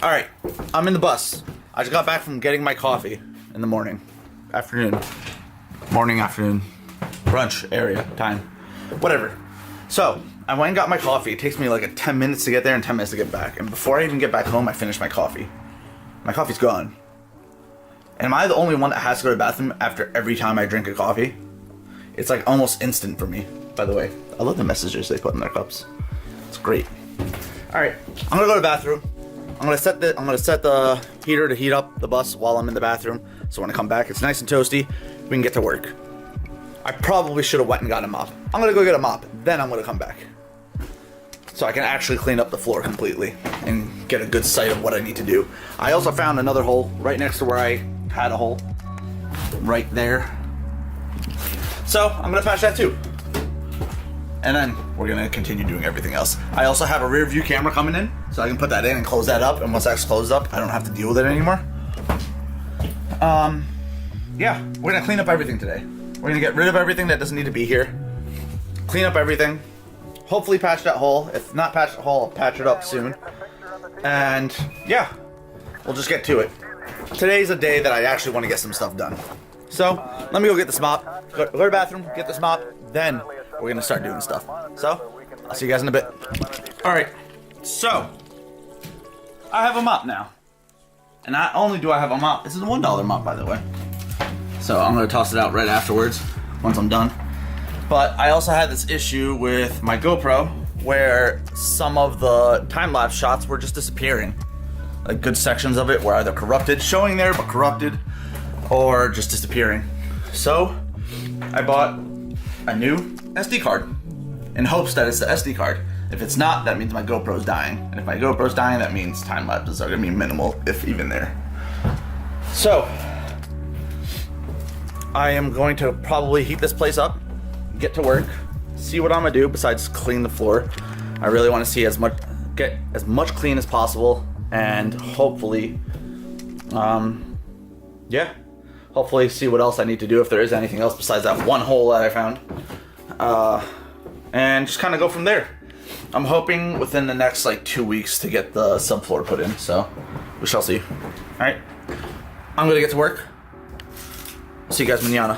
Alright, I'm in the bus. I just got back from getting my coffee in the morning. Afternoon. Morning, afternoon. Brunch area time. Whatever. So, I went and got my coffee. It takes me like 10 minutes to get there and 10 minutes to get back. And before I even get back home, I finish my coffee. My coffee's gone. And am I the only one that has to go to the bathroom after every time I drink a coffee? It's like almost instant for me, by the way. I love the messages they put in their cups. It's great. Alright, I'm gonna go to the bathroom. I'm gonna set the heater to heat up the bus while I'm in the bathroom. So when I come back, it's nice and toasty. We can get to work. I probably should have went and got a mop. I'm gonna go get a mop, then I'm gonna come back. So I can actually clean up the floor completely and get a good sight of what I need to do. I also found another hole right next to where I had a hole. Right there. So I'm gonna patch that too. And then we're gonna continue doing everything else. I also have a rear view camera coming in, so I can put that in and close that up. And once that's closed up, I don't have to deal with it anymore. Yeah, we're gonna clean up everything today. We're gonna get rid of everything that doesn't need to be here. Clean up everything. Hopefully patch that hole. If not patch the hole, I'll patch it up soon. And yeah, we'll just get to it. Today's a day that I actually want to get some stuff done. So let me go get this mop, go to the bathroom, get this mop, then we're gonna start doing stuff. So I'll see you guys in a bit. All right, so I have a mop now. And not only do I have a mop, this is a $1 mop, by the way. So I'm gonna toss it out right afterwards, once I'm done. But I also had this issue with my GoPro where some of the time-lapse shots were just disappearing. Like good sections of it were either corrupted, showing there but corrupted, or just disappearing. So I bought a new SD card in hopes that it's the SD card. If it's not, that means my GoPro's dying. And if my GoPro's dying, that means time lapses are gonna be minimal, if even there. So I am going to probably heat this place up, get to work, see what I'm gonna do besides clean the floor. I really want to see get as much clean as possible, and hopefully, yeah, hopefully see what else I need to do if there is anything else besides that one hole that I found, and just kind of go from there. I'm hoping within the next like 2 weeks to get the subfloor put in, so we shall see. All right, I'm gonna get to work. See you guys mañana.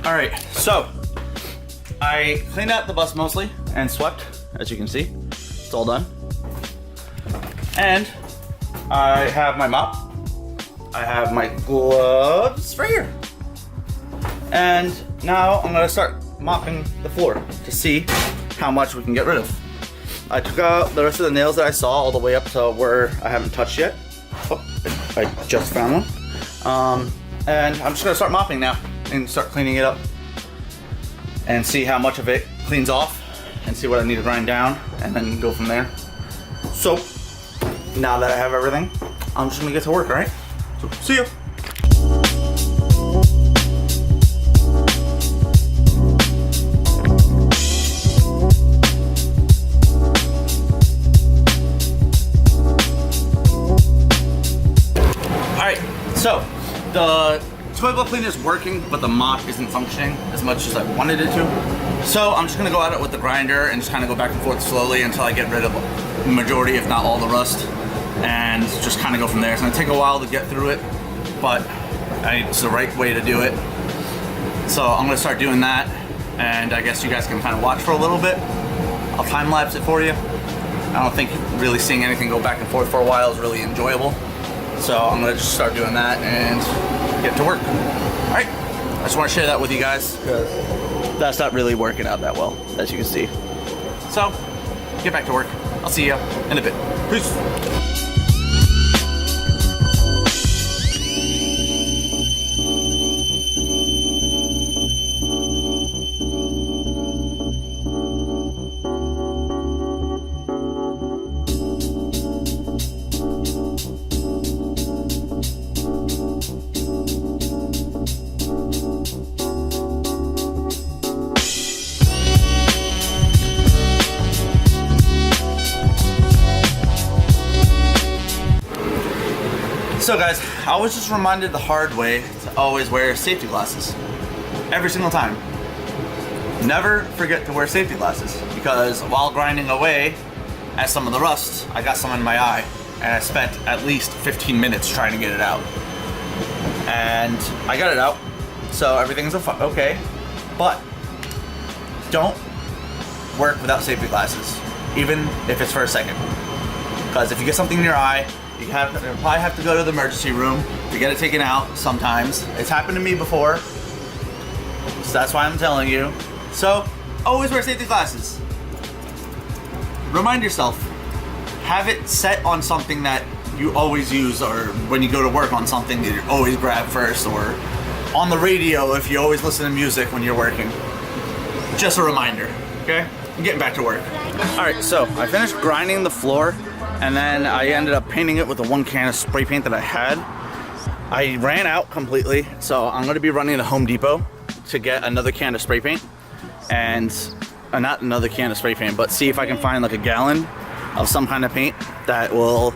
Alright, so I cleaned out the bus mostly and swept, as you can see. It's all done. And I have my mop. I have my gloves right here. And now I'm gonna start mopping the floor to see how much we can get rid of. I took out the rest of the nails that I saw all the way up to where I haven't touched yet. Oh, I just found one. And I'm just gonna start mopping now and start cleaning it up and see how much of it cleans off and see what I need to grind down and then go from there. So now that I have everything, I'm just gonna get to work, all right? So see ya. All right, so the toilet cleaner is working, but the mop isn't functioning as much as I wanted it to. So I'm just gonna go at it with the grinder and just kind of go back and forth slowly until I get rid of the majority, if not all, the rust, and just kind of go from there. It's gonna take a while to get through it, but it's the right way to do it. So I'm gonna start doing that, and I guess you guys can kind of watch for a little bit. I'll time lapse it for you. I don't think really seeing anything go back and forth for a while is really enjoyable. So I'm gonna just start doing that and get to work. All right, I just want to share that with you guys because that's not really working out that well, as you can see. So, get back to work. I'll see you in a bit. Peace. So guys, I was just reminded the hard way to always wear safety glasses. Every single time. Never forget to wear safety glasses, because while grinding away at some of the rust, I got some in my eye, and I spent at least 15 minutes trying to get it out. And I got it out, so everything's okay. But don't work without safety glasses, even if it's for a second. Because if you get something in your eye, you probably have to go to the emergency room to get it taken out sometimes. It's happened to me before, so that's why I'm telling you. So, always wear safety glasses. Remind yourself, have it set on something that you always use, or when you go to work on something that you always grab first, or on the radio if you always listen to music when you're working. Just a reminder, okay? I'm getting back to work. All right, so I finished grinding the floor, and then I ended up painting it with the 1 can of spray paint that I had. I ran out completely, so I'm gonna be running to Home Depot to get another can of spray paint, and not another can of spray paint, but see if I can find like a gallon of some kind of paint that will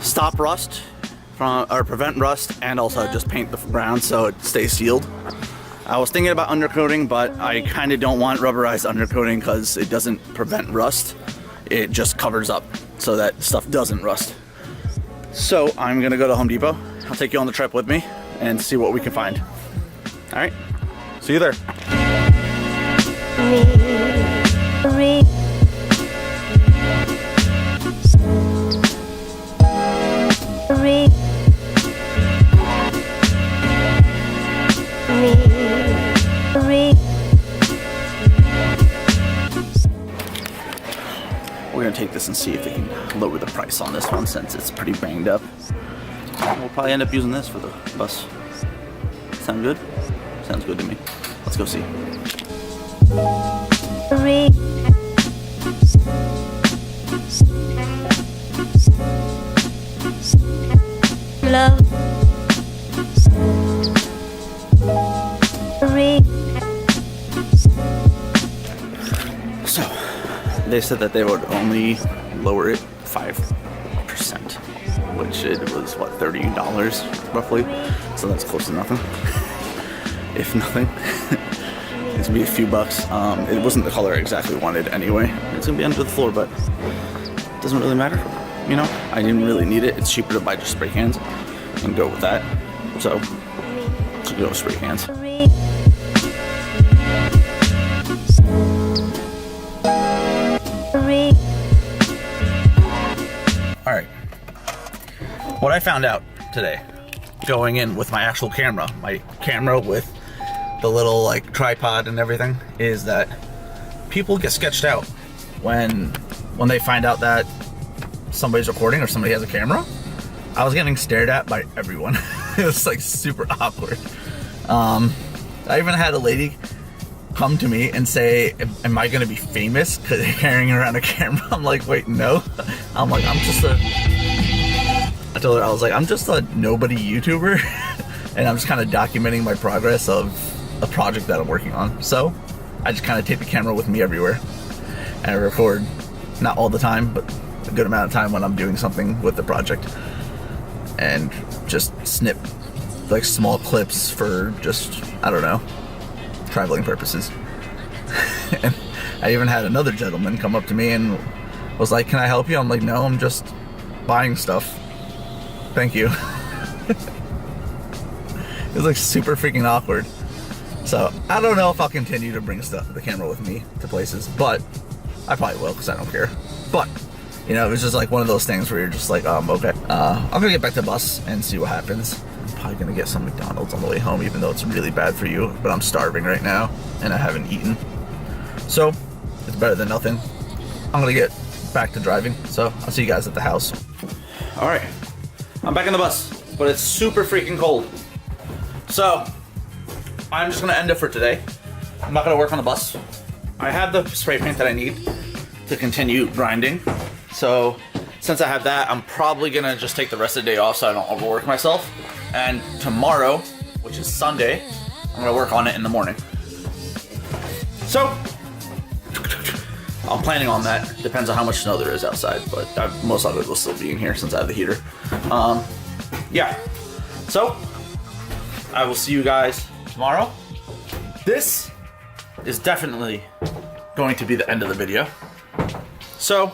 stop rust or prevent rust, and also just paint the ground so it stays sealed. I was thinking about undercoating, but I kind of don't want rubberized undercoating because it doesn't prevent rust. It just covers up so that stuff doesn't rust. So I'm gonna go to Home Depot. I'll take you on the trip with me and see what we can find. All right, see you there. We're gonna take this and see if we can lower the price on this one since it's pretty banged up. We'll probably end up using this for the bus. Sound good? Sounds good to me. Let's go see. Love. So, they said that they would only lower it 5%, which it was, what, $30 roughly? So that's close to nothing. If nothing. It's gonna be a few bucks. It wasn't the color I exactly wanted anyway. It's gonna be under the floor, but it doesn't really matter. You know, I didn't really need it. It's cheaper to buy just spray cans and go with that. So, let's go with spray cans. All right. What I found out today, going in with my actual camera, with the little like tripod and everything, is that people get sketched out when they find out that somebody's recording or somebody has a camera. I was getting stared at by everyone. It was like super awkward. I even had a lady come to me and say, am I gonna be famous because carrying around a camera? I'm like, wait, no. I'm like, I told her, I was like, I'm just a nobody YouTuber and I'm just kind of documenting my progress of a project that I'm working on. So I just kind of take the camera with me everywhere and I record, not all the time, but a good amount of time when I'm doing something with the project, and just snip like small clips for just, I don't know, traveling purposes. And I even had another gentleman come up to me and was like, can I help you? I'm like, no, I'm just buying stuff. Thank you. It was like super freaking awkward. So I don't know if I'll continue to bring the camera with me to places, but I probably will because I don't care. But you know, it was just like one of those things where you're just like, okay. I'm gonna get back to the bus and see what happens. I'm probably gonna get some McDonald's on the way home, even though it's really bad for you, but I'm starving right now and I haven't eaten. So it's better than nothing. I'm gonna get back to driving, so I'll see you guys at the house. All right, I'm back in the bus, but it's super freaking cold. So I'm just gonna end it for today. I'm not gonna work on the bus. I have the spray paint that I need to continue grinding. So since I have that, I'm probably gonna just take the rest of the day off so I don't overwork myself. And tomorrow, which is Sunday, I'm gonna work on it in the morning. So I'm planning on that. Depends on how much snow there is outside, but most of it will still be in here since I have the heater. yeah. So, I will see you guys tomorrow. This is definitely going to be the end of the video. So,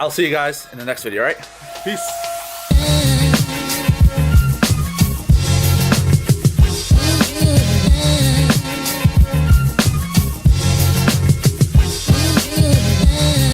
I'll see you guys in the next video, right? Peace.